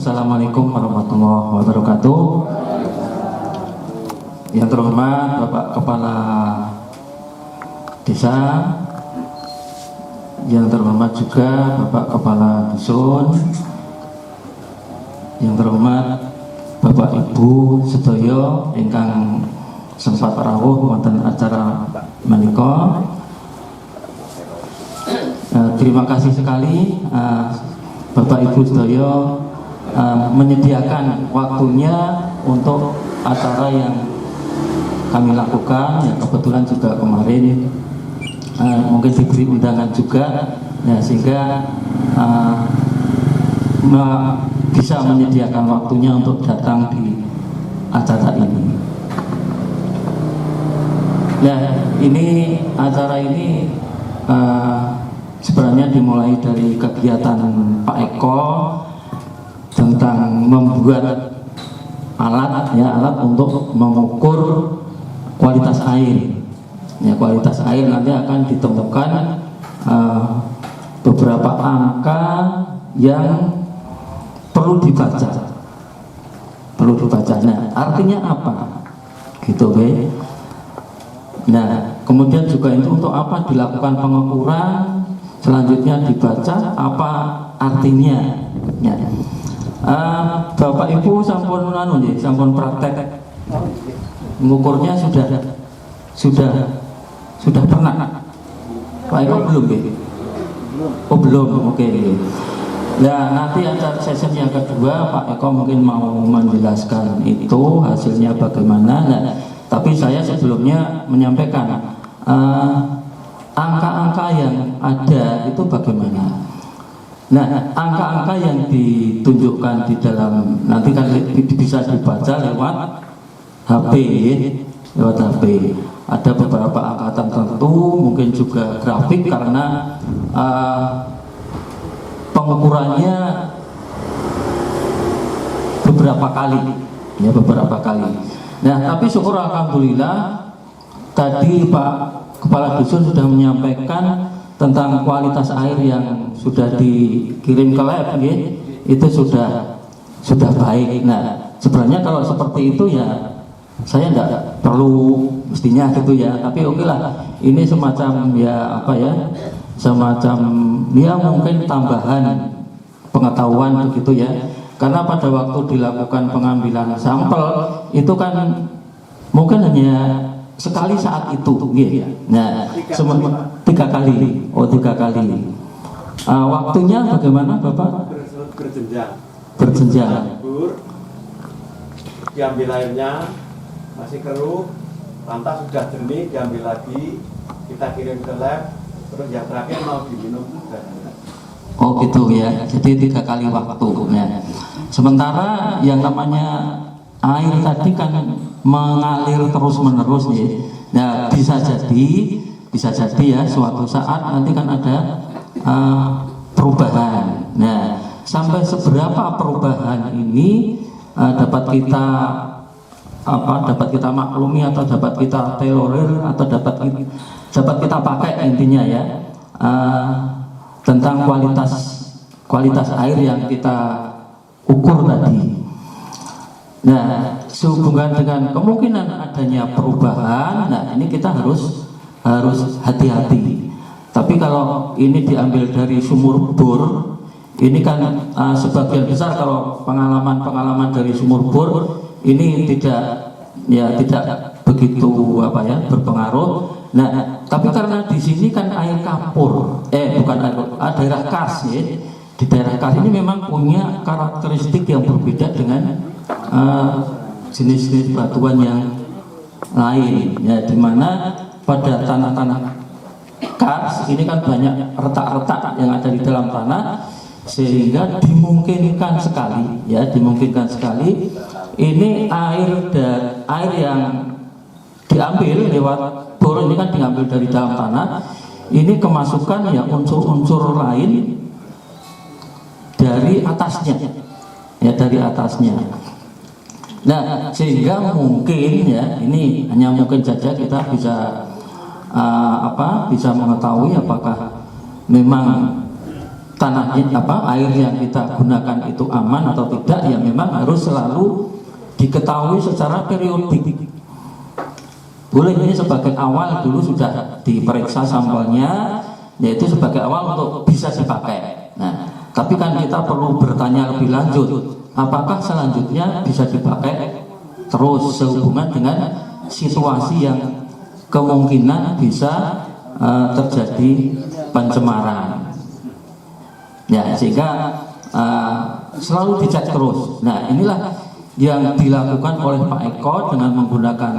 Assalamualaikum warahmatullahi wabarakatuh. Yang terhormat Bapak Kepala Desa, yang terhormat juga Bapak Kepala Dusun, yang terhormat Bapak Ibu sedaya ingkang sempat rawuh wonten acara menika. Terima kasih sekali Bapak Ibu sedaya menyediakan waktunya untuk acara yang kami lakukan. Ya, kebetulan juga kemarin mungkin diberi undangan juga, ya, sehingga bisa menyediakan waktunya untuk datang di acara ini. Nah, ini acara ini sebenarnya dimulai dari kegiatan Pak Eko tentang membuat alat untuk mengukur kualitas air. Ya, kualitas air nanti akan ditemukan beberapa angka yang perlu dibaca. Nah, artinya apa? Gitu, be. Nah, kemudian juga itu untuk apa dilakukan pengukuran, selanjutnya dibaca apa artinya. Ya. Bapak Ibu sampun sampun praktek mengukurnya sudah pernah. Pak Eko belum, ya? Oh belum, oke. Nah, nanti acara sesi yang kedua Pak Eko mungkin mau menjelaskan itu hasilnya bagaimana. Nah, tapi saya sebelumnya menyampaikan angka-angka yang ada itu bagaimana. Nah, angka-angka yang ditunjukkan di dalam nanti kan bisa dibaca lewat HP, lewat HP. Ada beberapa angka tertentu, mungkin juga grafik karena pengukurannya beberapa kali. Nah, tapi syukur alhamdulillah tadi Pak Kepala Dusun sudah menyampaikan tentang kualitas air yang sudah dikirim ke lab, ya, itu sudah baik. Nah, sebenarnya kalau seperti itu ya saya tidak perlu mestinya gitu ya, tapi oke lah, ini semacam ya apa ya, semacam ya mungkin tambahan pengetahuan begitu ya, karena pada waktu dilakukan pengambilan sampel itu kan mungkin hanya sekali saat itu, gitu. Nah, tiga kali. Waktunya bagaimana Bapak? Berjenjang. Diambil airnya masih keruh, lantas sudah jernih, diambil lagi, kita kirim ke lab, terus yang terakhir mau diminum juga. Oh gitu ya, jadi 3 kali waktunya. Sementara yang namanya air tadi kan mengalir terus menerus, ya. Nah, bisa jadi ya suatu saat nanti kan ada perubahan. Nah, sampai seberapa perubahan ini dapat kita maklumi atau dapat kita tolerir atau dapat kita pakai intinya ya, tentang kualitas air yang kita ukur tadi. Nah, sehubungan dengan kemungkinan adanya perubahan, nah ini kita harus hati-hati. Tapi kalau ini diambil dari sumur bor, ini kan sebagian besar kalau pengalaman dari sumur bor ini tidak begitu berpengaruh. Nah, tapi karena di sini kan air kapur, bukan air, daerah kars, ya. Di daerah kars ini memang punya karakteristik yang berbeda dengan jenis-jenis batuan yang lain, ya, dimana pada tanah-tanah kars ini kan banyak retak-retak yang ada di dalam tanah, sehingga dimungkinkan sekali ini air yang diambil lewat bor ini kan diambil dari dalam tanah, ini kemasukan ya unsur-unsur lain dari atasnya. Nah, sehingga mungkin ya ini hanya mungkin saja kita bisa bisa mengetahui apakah memang tanahnya air yang kita gunakan itu aman atau tidak, ya memang harus selalu diketahui secara periodik. Boleh ini sebagai awal dulu sudah diperiksa sampelnya, yaitu sebagai awal untuk bisa dipakai. Nah, tapi kan kita perlu bertanya lebih lanjut, apakah selanjutnya bisa dipakai terus sehubungan dengan situasi yang kemungkinan bisa terjadi pencemaran. Ya, sehingga selalu dicek terus. Nah, inilah yang dilakukan oleh Pak Eko dengan menggunakan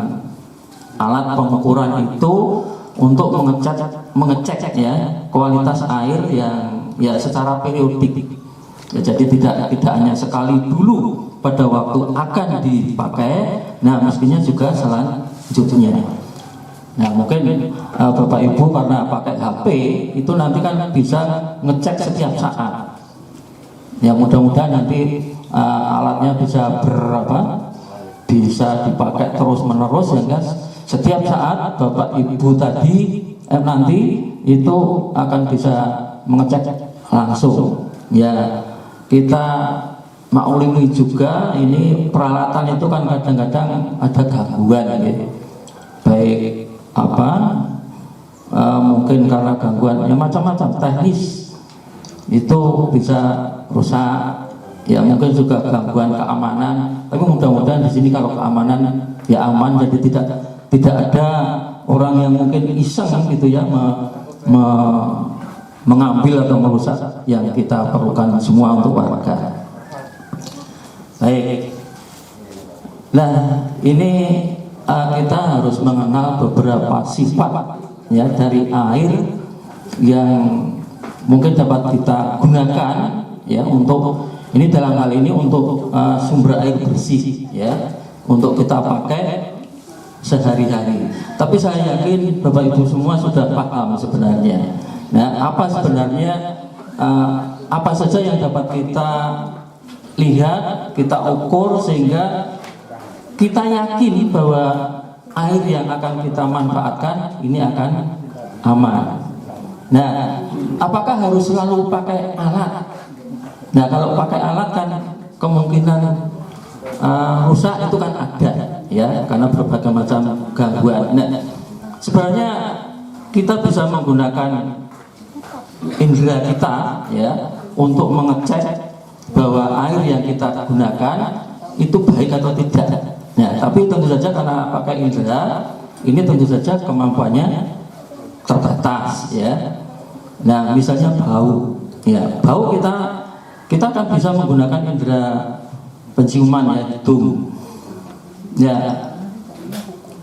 alat pengukuran itu untuk mengecek ya kualitas air yang ya secara periodik. Ya, jadi tidak hanya sekali dulu pada waktu akan dipakai, nah mestinya juga selanjutnya. Nah, mungkin Bapak Ibu karena pakai HP itu nanti kan bisa ngecek setiap saat. Ya, mudah-mudahan nanti alatnya bisa dipakai terus menerus, sehingga setiap saat Bapak Ibu tadi nanti itu akan bisa mengecek langsung. Ya, kita maklumi juga ini peralatan itu kan kadang-kadang ada gangguan ya. Baik mungkin karena gangguan ya macam-macam teknis itu bisa rusak, ya mungkin juga gangguan keamanan. Tapi mudah-mudahan di sini kalau keamanan ya aman, jadi tidak ada orang yang mungkin iseng gitu ya mengambil atau merusak yang kita perlukan semua untuk warga. Baik. Nah, ini kita harus mengenal beberapa sifat ya dari air yang mungkin dapat kita gunakan ya untuk ini, dalam hal ini untuk sumber air bersih ya, untuk kita pakai sehari-hari. Tapi saya yakin Bapak Ibu semua sudah paham sebenarnya. Nah, apa sebenarnya apa saja yang dapat kita lihat, kita ukur sehingga kita yakin bahwa air yang akan kita manfaatkan ini akan aman. Nah, apakah harus selalu pakai alat? Nah, kalau pakai alat kan kemungkinan rusak itu kan ada ya, karena berbagai macam gangguan. Nah, sebenarnya kita bisa menggunakan indera kita ya untuk mengecek bahwa air yang kita gunakan itu baik atau tidak. Nah, tapi tentu saja karena pakai indera ini tentu saja kemampuannya terbatas ya. Nah, misalnya bau, ya bau kita akan bisa menggunakan indera penciuman ya, hidung. Ya,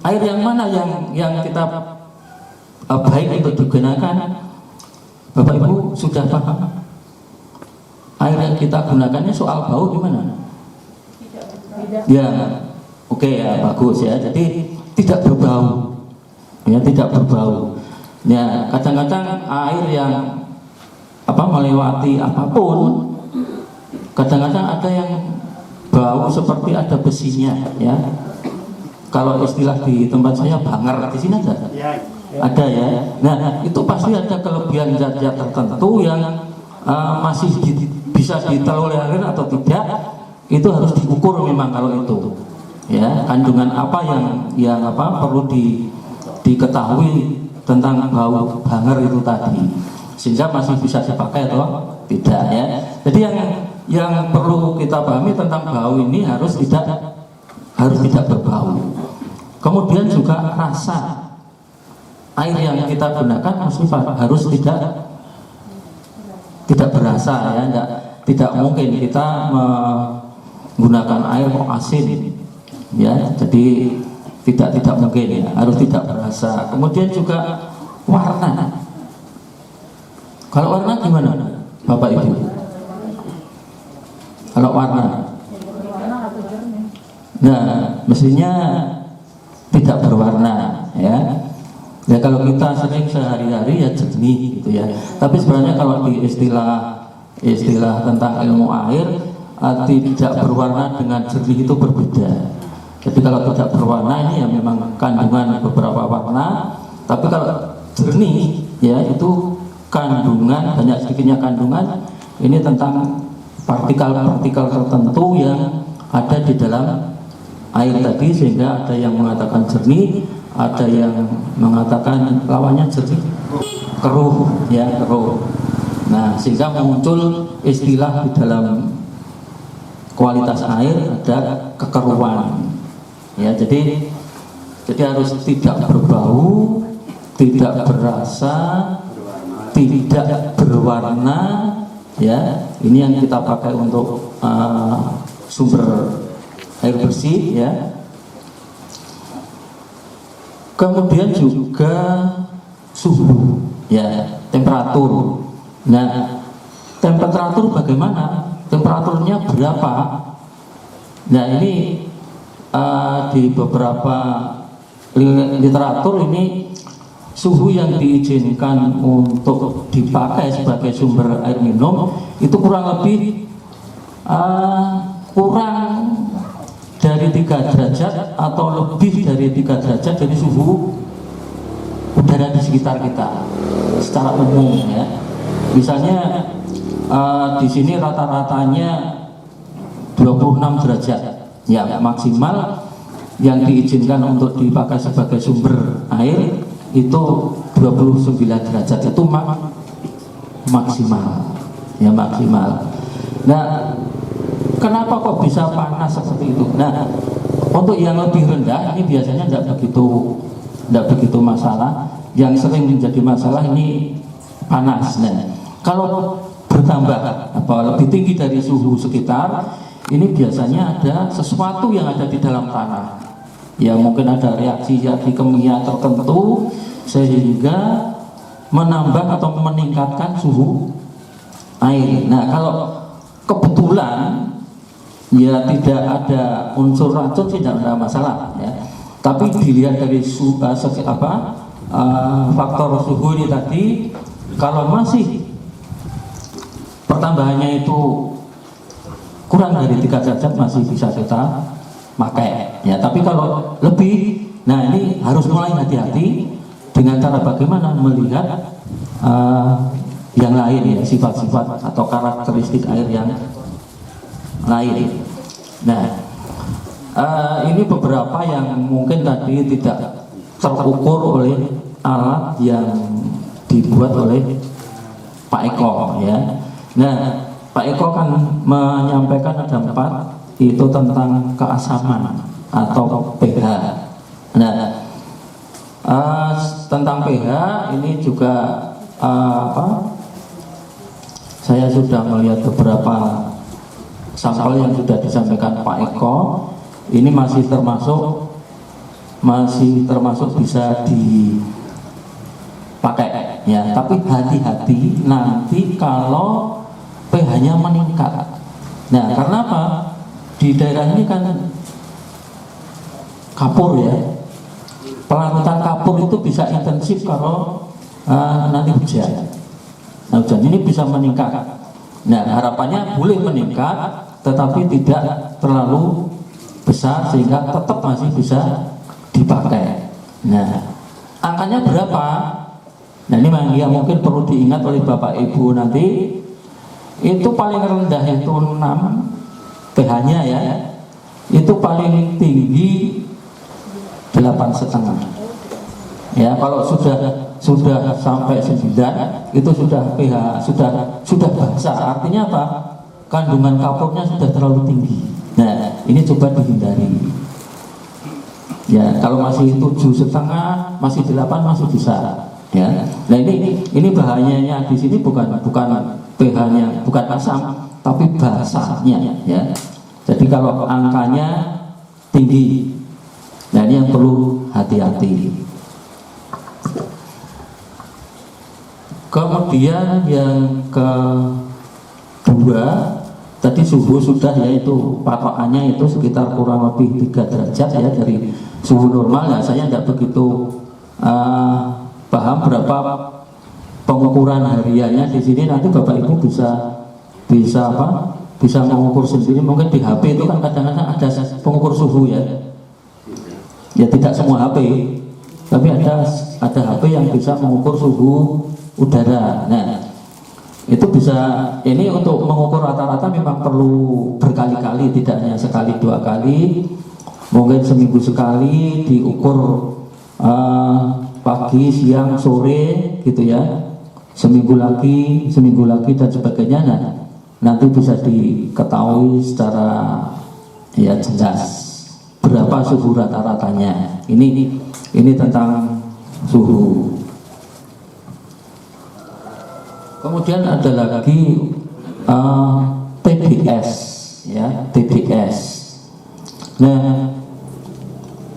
air yang mana yang kita baik untuk digunakan? Bapak Ibu sudah paham? Air yang kita gunakannya soal bau gimana? Ya. Oke ya, bagus ya. Jadi tidak berbau, ya tidak berbau. Ya, kadang-kadang air yang melewati apapun, kadang-kadang ada yang bau seperti ada besinya, ya. Kalau istilah di tempat saya banger, di sini ada, ada ya. Nah, itu pasti ada kelebihan zat-zat tertentu yang masih bisa ditolerir atau tidak. Itu harus diukur memang kalau itu. Ya, kandungan apa yang perlu diketahui tentang bau banger itu tadi, sehingga masih bisa dipakai atau tidak ya. Jadi yang perlu kita pahami tentang bau ini harus tidak berbau. Kemudian juga rasa air yang kita gunakan harus tidak berasa ya. Tidak mungkin kita menggunakan air kok asin ya, jadi tidak mungkin ya, harus tidak berasa. Kemudian juga warna. Kalau warna gimana Bapak Ibu? Kalau warna, nah mestinya tidak berwarna ya. Ya kalau kita sering sehari-hari ya jernih gitu ya. Tapi sebenarnya kalau di istilah tentang ilmu air, tidak berwarna dengan jernih itu berbeda. Jadi kalau tidak berwarna ini ya memang kandungan beberapa warna, tapi kalau jernih ya itu kandungan, banyak sedikitnya kandungan ini tentang partikel-partikel tertentu yang ada di dalam air tadi, sehingga ada yang mengatakan jernih, ada yang mengatakan lawannya jernih, keruh, ya keruh. Nah, sehingga muncul istilah di dalam kualitas air ada kekeruhan. Ya, jadi harus tidak berbau, tidak berasa, tidak berwarna, ya. Ini yang kita pakai untuk sumber air bersih, ya. Kemudian juga suhu, ya, temperatur. Nah, temperatur bagaimana? Temperaturnya berapa? Nah, ini di beberapa literatur ini suhu yang diizinkan untuk dipakai sebagai sumber air minum itu kurang lebih kurang dari 3 derajat atau lebih dari 3 derajat dari suhu udara di sekitar kita secara umum, ya. Misalnya di sini rata-ratanya 26 derajat, ya, maksimal yang diizinkan untuk dipakai sebagai sumber air itu 29 derajat, itu maksimal, ya, maksimal. Nah, kenapa kok bisa panas seperti itu? Nah, untuk yang lebih rendah ini biasanya tidak begitu masalah. Yang sering menjadi masalah ini panas. Nah, kalau bertambah lebih tinggi dari suhu sekitar, ini biasanya ada sesuatu yang ada di dalam tanah. Ya, mungkin ada reaksi kimia tertentu sehingga menambah atau meningkatkan suhu air. Nah, kalau kebetulan ya tidak ada unsur racun sih tidak ada masalah, ya. Tapi dilihat dari faktor suhu ini tadi, kalau masih pertambahannya itu kurang dari 3 derajat masih bisa kita pakai, ya. Tapi kalau lebih, nah ini harus mulai hati-hati dengan cara bagaimana melihat yang lain, ya, sifat-sifat atau karakteristik air yang lain. Nah, ini beberapa yang mungkin tadi tidak terukur oleh alat yang dibuat oleh Pak Eko, ya. Nah, Pak Eko kan menyampaikan ada 4, itu tentang keasaman atau pH. Nah, tentang pH ini juga saya sudah melihat beberapa sampel yang sudah disampaikan Pak Eko. Ini masih termasuk bisa dipakai, ya. Tapi hati-hati nanti kalau pH-nya meningkat. Nah, karena apa? Di daerah ini kan kapur, ya. Pelarutan kapur itu bisa intensif kalau nanti hujan. Nah, hujan ini bisa meningkat. Nah, harapannya boleh meningkat, tetapi tidak terlalu besar sehingga tetap masih bisa dipakai. Nah, angkanya berapa? Nah, ini yang mungkin perlu diingat oleh Bapak Ibu nanti. Itu paling rendah itu 6 pH-nya, ya. Itu paling tinggi 8,5. Ya, kalau sudah sampai 9 itu sudah pH sudah basah. Artinya apa? Kandungan kapurnya sudah terlalu tinggi. Nah, ini coba dihindari. Ya, kalau masih 7,5, masih 8 masih bisa. Ya. Nah, ini bahayanya di sini bukan pH-nya, bukan asam, tapi basahnya, ya. Jadi kalau angkanya tinggi, nah ini yang perlu hati-hati. Kemudian yang kedua, tadi suhu sudah, yaitu patokannya itu sekitar kurang lebih 3 derajat, ya, dari suhu normal. Nah, saya tidak begitu paham berapa pengukuran hariannya di sini. Nanti Bapak Ibu bisa mengukur sendiri. Mungkin di HP itu kan kadang-kadang ada pengukur suhu, ya. Ya, tidak semua HP, tapi ada HP yang bisa mengukur suhu udara. Nah, itu bisa, ini untuk mengukur rata-rata memang perlu berkali-kali, tidak hanya sekali dua kali, mungkin seminggu sekali diukur, pagi, siang, sore gitu ya, seminggu lagi dan sebagainya. Nah, nanti bisa diketahui secara ya jelas berapa suhu rata-ratanya. Ini tentang suhu. Kemudian ada lagi TDS, ya, TDS. Nah,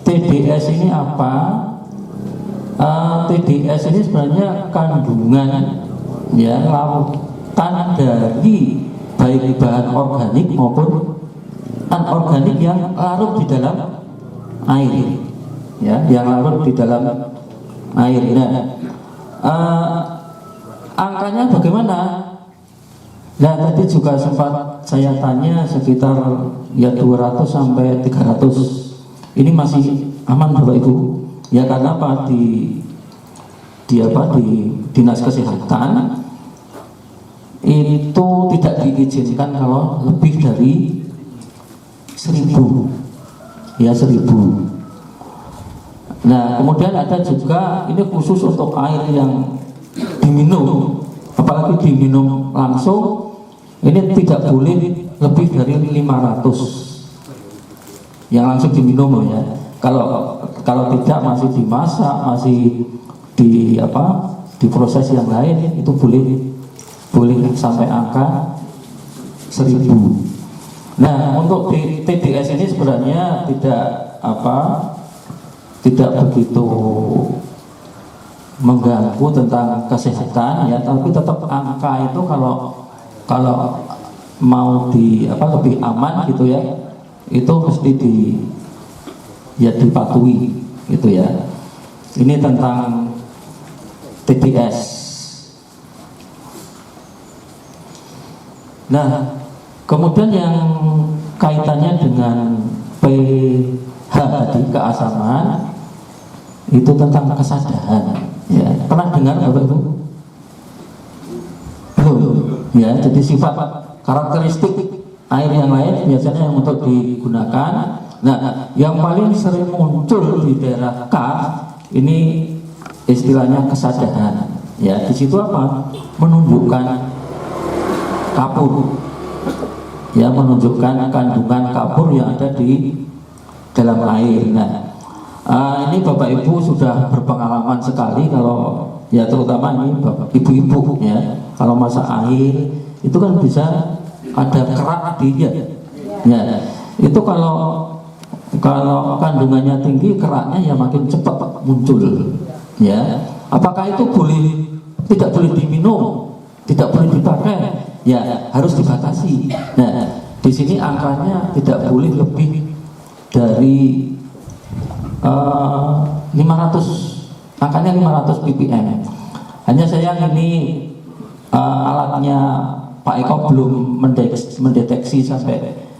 TDS ini apa? TDS ini sebenarnya kandungan, ya, lautan dari baik bahan organik maupun anorganik yang larut di dalam air, ya, yang larut di dalam air. Nah, angkanya bagaimana? Nah, tadi juga sempat saya tanya sekitar ya 200 sampai 300. Ini masih aman Bapak Ibu? Ya, karena apa, di Dinas Kesehatan itu tidak diizinkan kalau lebih dari 1000, ya, 1000. Nah, kemudian ada juga, ini khusus untuk air yang diminum, apalagi diminum langsung, ini tidak boleh lebih dari 500 yang langsung diminum ya. Kalau tidak, masih dimasak, masih diproses yang lain, itu boleh sampai angka 1000. Nah, untuk di TDS ini sebenarnya tidak begitu mengganggu tentang kesehatan ya, tapi tetap angka itu kalau mau lebih aman gitu ya, itu mesti dipatuhi gitu ya. Ini tentang TDS. Nah, kemudian yang kaitannya dengan pH tadi, keasaman, itu tentang kesadaran. Ya, pernah dengar Bapak Ibu? Belum. Ya, jadi sifat karakteristik air yang lain biasanya yang untuk digunakan. Nah, yang paling sering muncul di daerah K ini istilahnya kesadaran. Ya, di situ apa? Menunjukkan kapur. Ya, menunjukkan kandungan kapur yang ada di dalam air. Nah, ini Bapak Ibu sudah berpengalaman sekali kalau ya, terutama ini ibu-ibu ya, kalau masak air itu kan bisa ada kerak dia. Ya, itu kalau kandungannya tinggi, keraknya ya makin cepat muncul. Ya, apakah itu tidak boleh diminum, tidak boleh dipakai? Ya, harus dibatasi. Nah, di sini angkanya tidak boleh lebih dari 500, angkanya 500 ppm. Hanya sayang ini alatnya Pak Eko belum mendeteksi sampai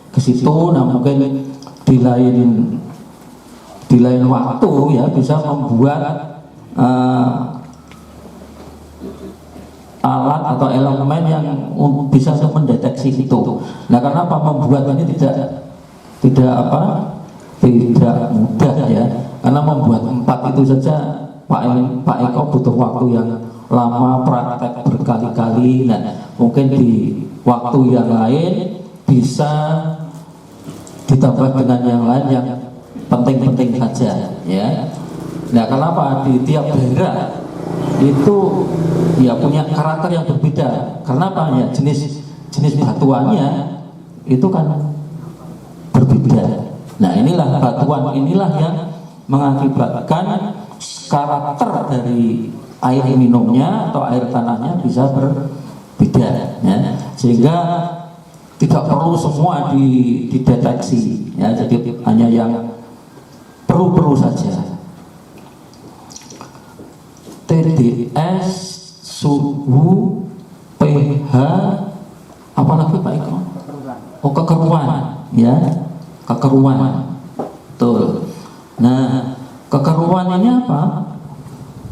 ke situ. Nah, mungkin di lain waktu ya bisa membuat alat atau elemen yang bisa mendeteksi itu. Nah, karena apa, membuat ini tidak mudah ya, karena membuat 4 itu saja Pak Eko butuh waktu yang lama, praktek berkali-kali. Nah, mungkin di waktu yang lain bisa ditambah dengan yang lain yang penting-penting saja ya. Nah, kenapa di tiap daerah itu ya punya karakter yang berbeda? Karena apa ya, jenis batuannya itu kan berbeda. Nah, inilah batuan inilah yang mengakibatkan karakter dari air minumnya atau air tanahnya bisa berbeda ya. Sehingga tidak perlu semua dideteksi ya, jadi hanya yang perlu saja. TDS, suhu, pH, apalagi Pak Eko? Oh, kekeruan ya, kekeruan. Betul. Nah, kekeruan ini apa?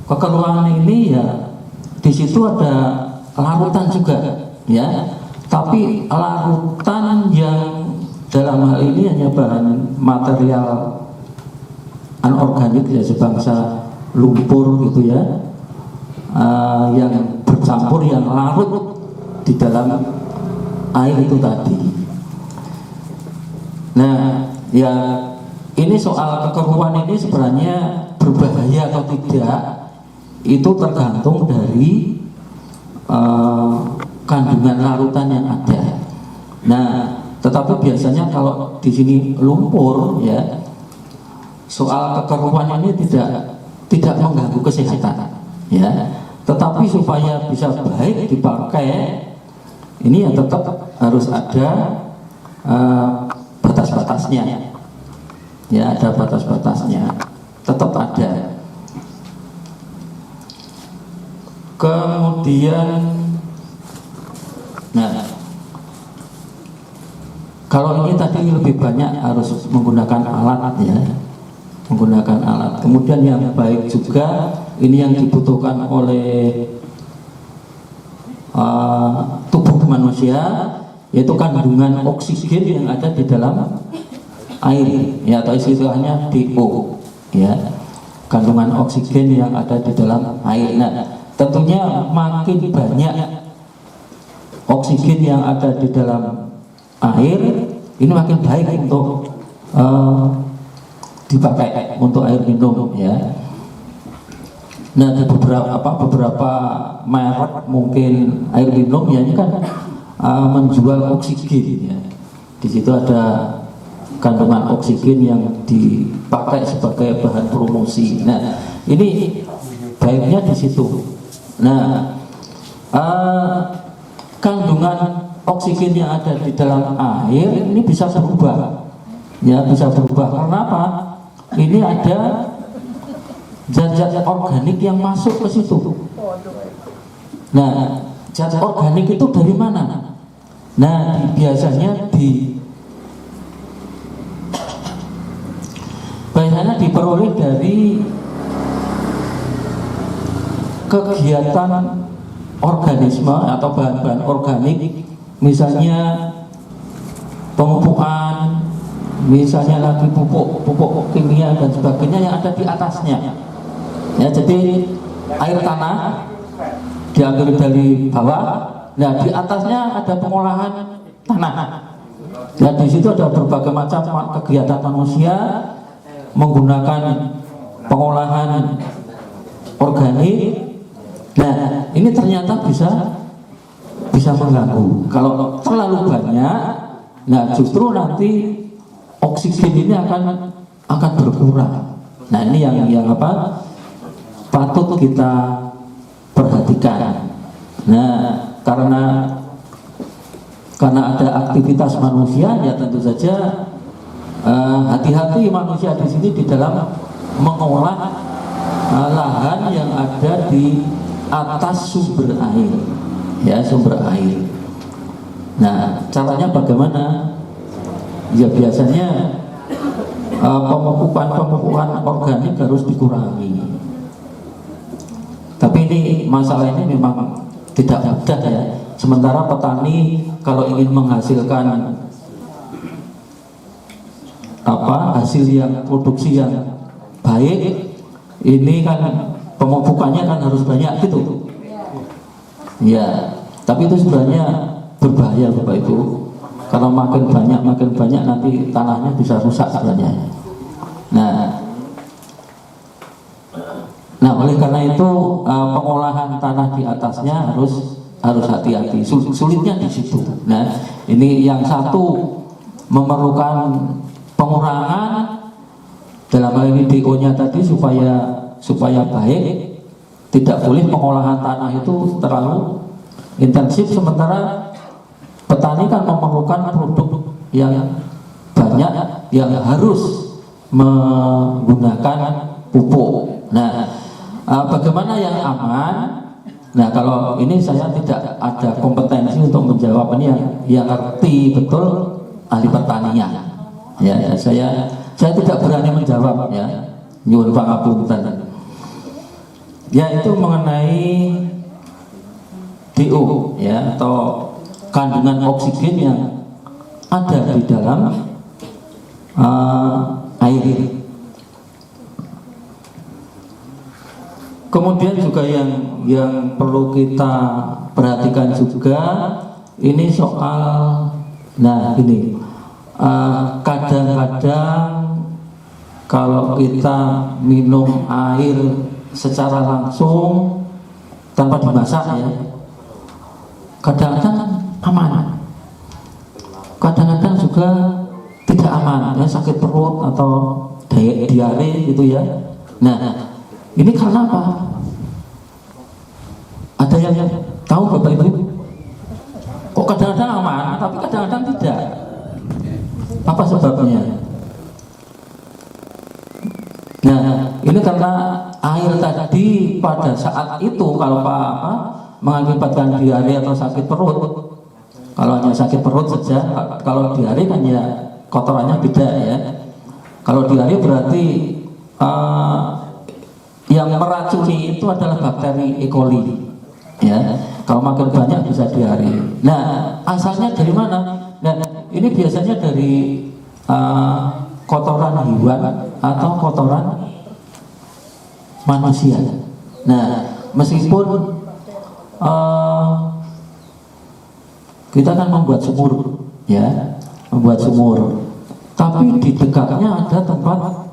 kekeruan ini ya di situ ada larutan juga ya, tapi larutan yang dalam hal ini hanya bahan material anorganik ya, sebangsa lumpur gitu ya, yang bercampur, yang larut di dalam air itu tadi. Nah ya, ini soal kekeruan ini sebenarnya berbahaya atau tidak itu tergantung dari kandungan larutan yang ada. Nah, tetapi biasanya kalau di sini lumpur ya, soal kekeruan ini tidak mengganggu kesehatan ya. Tetapi supaya bisa baik dipakai, ini ya tetap harus ada batas-batasnya. Ya, ada batas-batasnya, tetap ada. Kemudian, nah, kalau ini tadi lebih banyak harus menggunakan alat ya, menggunakan alat. Kemudian yang baik juga ini yang dibutuhkan oleh tubuh manusia, yaitu kandungan oksigen yang ada di dalam air ya, atau istilahnya DO ya, kandungan oksigen yang ada di dalam air. Nah, tentunya makin banyak oksigen yang ada di dalam air ini makin baik untuk dipakai untuk air minum ya. Nah, di beberapa merek mungkin air minum ya ini kan menjual oksigen ya. Di situ ada kandungan oksigen yang dipakai sebagai bahan promosi. Nah, ini baiknya di situ. Nah, kandungan oksigen yang ada di dalam air ini bisa berubah, ya bisa berubah. Karena apa? Ini ada zat-zat organik yang masuk ke situ. Nah, zat organik itu dari mana? Nah, biasanya diperoleh dari kegiatan organisme atau bahan-bahan organik, misalnya pemupukan, misalnya lagi pupuk kimia dan sebagainya yang ada di atasnya ya. Jadi air tanah diambil dari bawah, nah di atasnya ada pengolahan tanah. Nah, di situ ada berbagai macam kegiatan manusia menggunakan pengolahan organik. Nah, ini ternyata bisa mengganggu. Kalau terlalu banyak, nah justru nanti oksigen ini akan berkurang. Nah, ini yang apa? Patut kita perhatikan. Nah, karena ada aktivitas manusia, ya tentu saja hati-hati manusia di sini di dalam mengolah lahan yang ada di atas sumber air, ya sumber air. Nah, caranya bagaimana? Ya biasanya pemupukan organik harus dikurangi. Tapi ini masalah ini memang tidak mudah ya. Sementara petani kalau ingin menghasilkan hasil yang produksi yang baik, ini kan pemupukannya kan harus banyak gitu. Ya, tapi itu sebenarnya berbahaya Bapak Ibu. Kalau makin banyak nanti tanahnya bisa rusak sebenarnya. Nah, oleh karena itu pengolahan tanah di atasnya harus hati-hati. Sulitnya di situ. Nah, ini yang satu memerlukan pengurangan dalam hal ini DO-nya tadi supaya baik. Tidak boleh pengolahan tanah itu terlalu intensif, sementara petani kan memerlukan produk yang banyak yang harus menggunakan pupuk. Nah, bagaimana yang aman? Nah, kalau ini saya tidak ada kompetensi untuk menjawab, ini yang ngerti betul ahli pertanian. Ya, saya tidak berani menjawab ya. Nyuwun pangapunten. yaitu mengenai DO ya, atau kandungan oksigen yang ada di dalam air. Kemudian juga yang perlu kita perhatikan juga ini soal, nah ini kadang-kadang kalau kita minum air secara langsung tanpa dimasak ya, kadang-kadang aman, kadang-kadang juga tidak aman ya, sakit perut atau diare gitu ya. Nah, ini karena apa? Ada yang tahu Bapak Ibu? Kok kadang-kadang aman tapi kadang-kadang tidak? Apa sebabnya? Nah, ini karena air tadi pada saat itu kalau mengakibatkan diare atau sakit perut. Kalau hanya sakit perut saja, kalau diare kan ya kotorannya beda ya. Kalau diare berarti yang meracuni itu adalah bakteri E. coli ya. Kalau makin banyak bisa diare. Nah, asalnya dari mana? Nah, ini biasanya dari kotoran hewan atau kotoran manusia. Nah, meskipun kita kan membuat sumur ya, membuat sumur, tapi di dekatnya ada tempat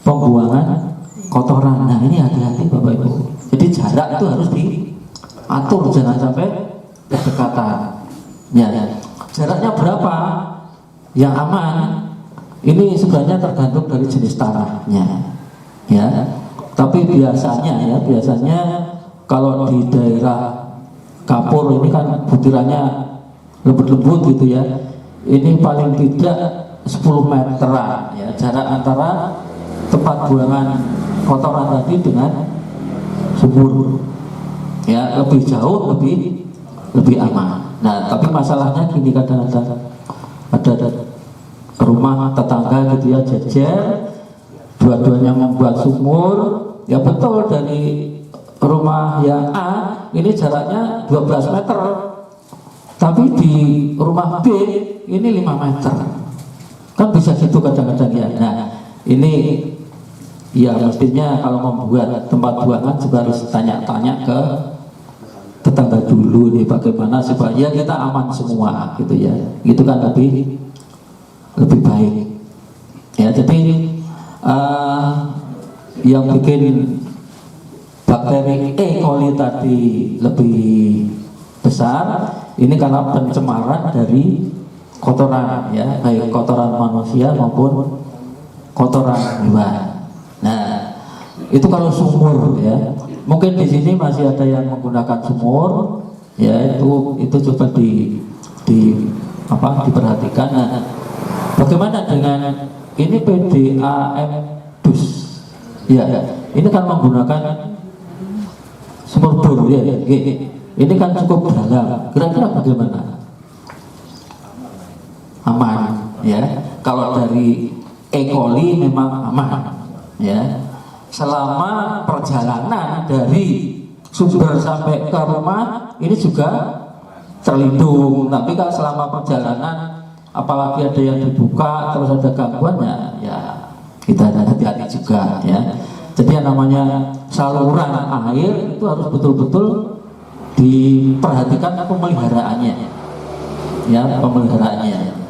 pembuangan kotoran. Nah, ini hati-hati Bapak Ibu. Jadi jarak itu harus diatur, jangan sampai berdekatan. Ya, jaraknya berapa yang aman? Ini sebenarnya tergantung dari jenis tanahnya, ya. Tapi biasanya kalau di daerah kapur ini kan butirannya lembut-lembut gitu ya. Ini paling tidak 10 meteran ya, jarak antara tempat buangan kotoran tadi dengan sumur. Ya, lebih jauh, lebih aman. Nah, tapi masalahnya gini, kadang-kadang ada rumah tetangga gitu ya, jejer, dua-duanya membuat sumur. Ya betul, dari rumah yang A ini jaraknya 12 meter, tapi di rumah B ini 5 meter. Kan bisa gitu kadang-kadang ya. Nah, ini ya mestinya kalau membuat tempat buangan juga harus tanya-tanya ke tetangga dulu nih, bagaimana supaya kita aman semua gitu ya. Itu kan lebih baik ya. Jadi yang bikin bakteri E. coli tadi lebih besar ini karena pencemaran dari kotoran ya, baik kotoran manusia maupun kotoran hewan. Nah, itu kalau sumur ya. Mungkin di sini masih ada yang menggunakan sumur ya, itu coba diperhatikan. Nah, bagaimana dengan ini PDAM dus? Ya, ini kan menggunakan sumur bor ya. Ini kan cukup dalam. Kira-kira bagaimana? Aman ya. Kalau dari E. coli memang aman ya. Selama perjalanan dari sumber sampai ke rumah ini juga terlindung. Tapi kalau selama perjalanan apalagi ada yang dibuka terus ada gangguannya ya kita hati-hati juga ya. Jadi yang namanya saluran air itu harus betul-betul diperhatikan pemeliharaannya ya, pemeliharaannya.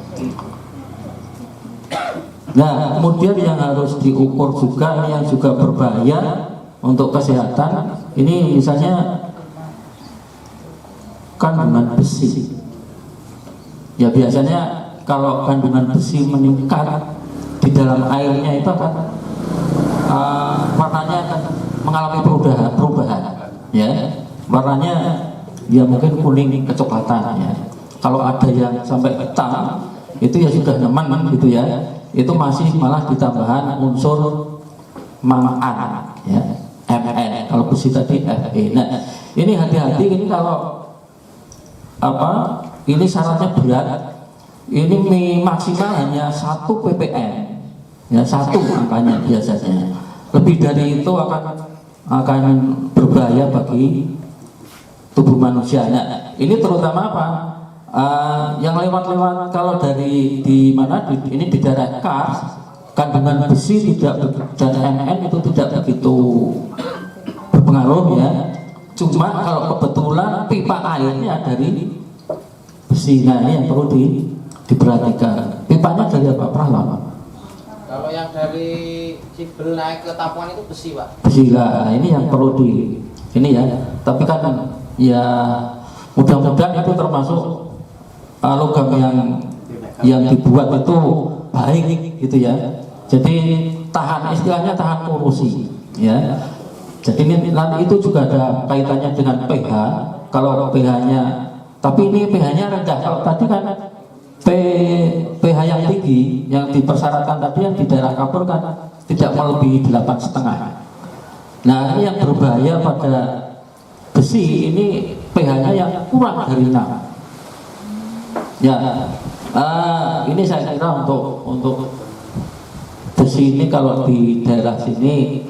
Nah, kemudian yang harus diukur juga, ini yang juga berbahaya untuk kesehatan, ini misalnya kandungan besi ya. Biasanya kalau kandungan besi meningkat di dalam airnya itu akan warnanya akan mengalami perubahan ya. Warnanya ya mungkin kuning kecoklatan ya. Kalau ada yang sampai hitam itu ya sudah nyaman gitu ya. Itu masih malah ditambahan unsur mangan ya, Mn. Kalau besi tadi Fe. Nah, ini hati-hati, ini kalau ini syaratnya berat. Ini maksimal hanya 1 ppm ya, 1 angkanya biasanya. Lebih dari itu akan akan berbahaya bagi tubuh manusia. Nah, ini terutama apa? Yang lewat-lewat kalau dari di mana ini di daerah Kars, kandungan besi tidak dan NN itu tidak begitu berpengaruh ya. Cuma kalau kebetulan pipa airnya dari besi, nah ini yang perlu diperhatikan. Pipanya dari apa? Pralon. Kalau yang dari Cibel naik ke Tapuan itu besi, Pak. Besi lah, ini yang perlu ini ya. Tapi kan ya mudah-mudahan itu termasuk logam yang dibuat itu baik gitu ya. Jadi istilahnya tahan korosi ya. Jadi nanti itu juga ada kaitannya dengan pH. Kalau pH-nya, tapi ini pH-nya rendah. Kalau tadi kan pH yang tinggi, yang dipersyaratkan tadi yang di daerah kapur kan tidak melebihi 8,5. Nah ini yang berbahaya pada besi, ini pH-nya yang kurang dari 6. Ya, ini saya kira untuk besi ini kalau di daerah sini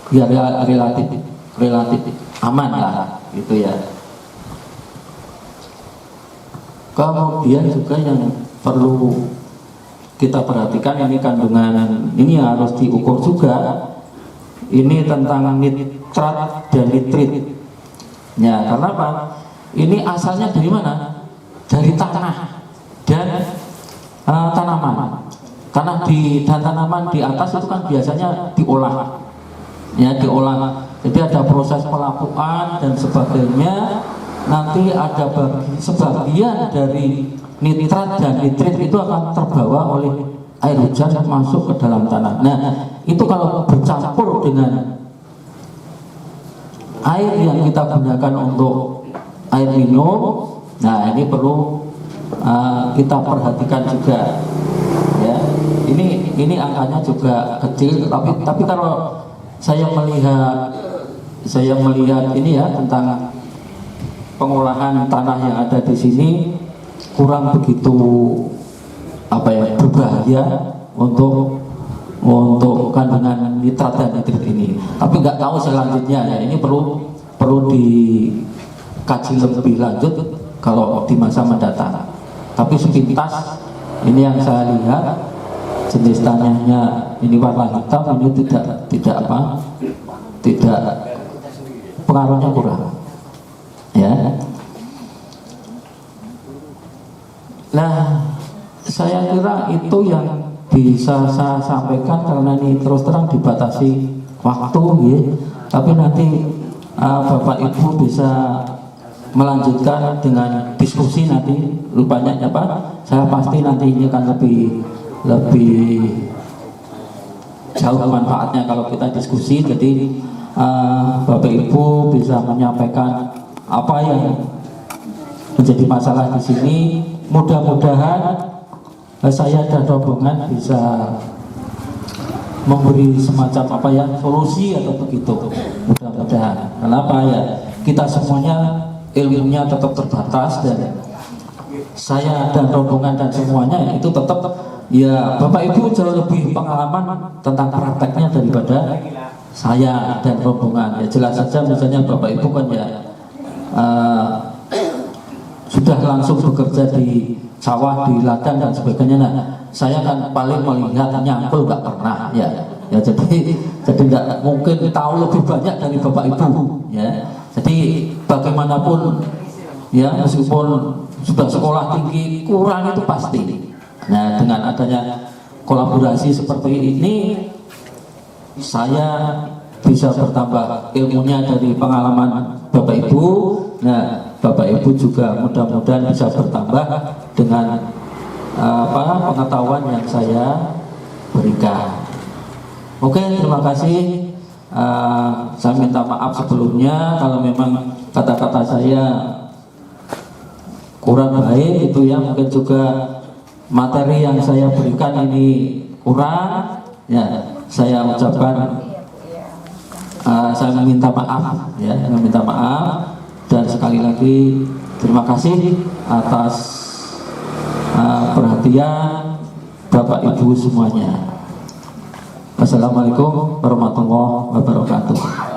ya relatif aman lah gitu ya. Kemudian juga yang perlu kita perhatikan ini kandungan ini harus diukur juga. Ini tentang nitrat dan nitrit. Ya, karena apa? Ini asalnya dari mana? Dari tanah dan tanaman. Karena dan tanaman di atas itu kan biasanya diolah. Ya, diolah. Jadi ada proses pelapukan dan sebagainya. Nanti ada sebagian dari nitrat dan nitrit itu akan terbawa oleh air hujan masuk ke dalam tanah. Nah, itu kalau bercampur dengan air yang kita gunakan untuk air minum, nah ini perlu kita perhatikan juga. Ya, ini angkanya juga kecil, tapi kalau saya melihat ini ya tentang pengolahan tanah yang ada di sini kurang begitu berbahaya untuk kandungan nitrat dan nitrit ini. Tapi nggak tahu selanjutnya ya, ini perlu dikaji lebih lanjut kalau di masa mendatang. Tapi sepintas ini yang saya lihat jenis tanahnya ini warna hitam, ini tidak pengaruhnya kurang ya. Nah, saya kira itu yang bisa saya sampaikan karena ini terus terang dibatasi waktu ya. Tapi nanti Bapak Ibu bisa melanjutkan dengan diskusi nanti rupanya apa? Saya pasti nanti ini akan lebih jauh manfaatnya kalau kita diskusi. Jadi Bapak Ibu bisa menyampaikan apa yang menjadi masalah di sini. Mudah-mudahan saya dan rombongan bisa memberi semacam solusi atau begitu. Mudah-mudahan. Kenapa ya? Kita semuanya ilmunya tetap terbatas dan saya dan rombongan dan semuanya itu tetap ya Bapak Ibu jauh lebih pengalaman tentang prakteknya daripada saya dan rombongan. Ya jelas saja misalnya Bapak Ibu kan ya sudah langsung bekerja di sawah, di ladang dan sebagainya. Nah, saya kan paling melihat nyangkul nggak pernah ya. Ya jadi nggak mungkin tahu lebih banyak dari Bapak Ibu ya. Jadi bagaimanapun ya meskipun sudah sekolah tinggi kurang itu pasti. Nah, dengan adanya kolaborasi seperti ini saya bisa bertambah ilmunya dari pengalaman Bapak Ibu. Nah, Bapak Ibu juga mudah-mudahan bisa bertambah dengan pengetahuan yang saya berikan. Oke, terima kasih. Saya minta maaf sebelumnya kalau memang kata-kata saya kurang baik itu ya, mungkin juga materi yang saya berikan ini kurang ya, saya ucapkan saya meminta maaf ya, meminta maaf. Dan sekali lagi terima kasih atas perhatian Bapak Ibu semuanya. Wassalamualaikum warahmatullahi wabarakatuh.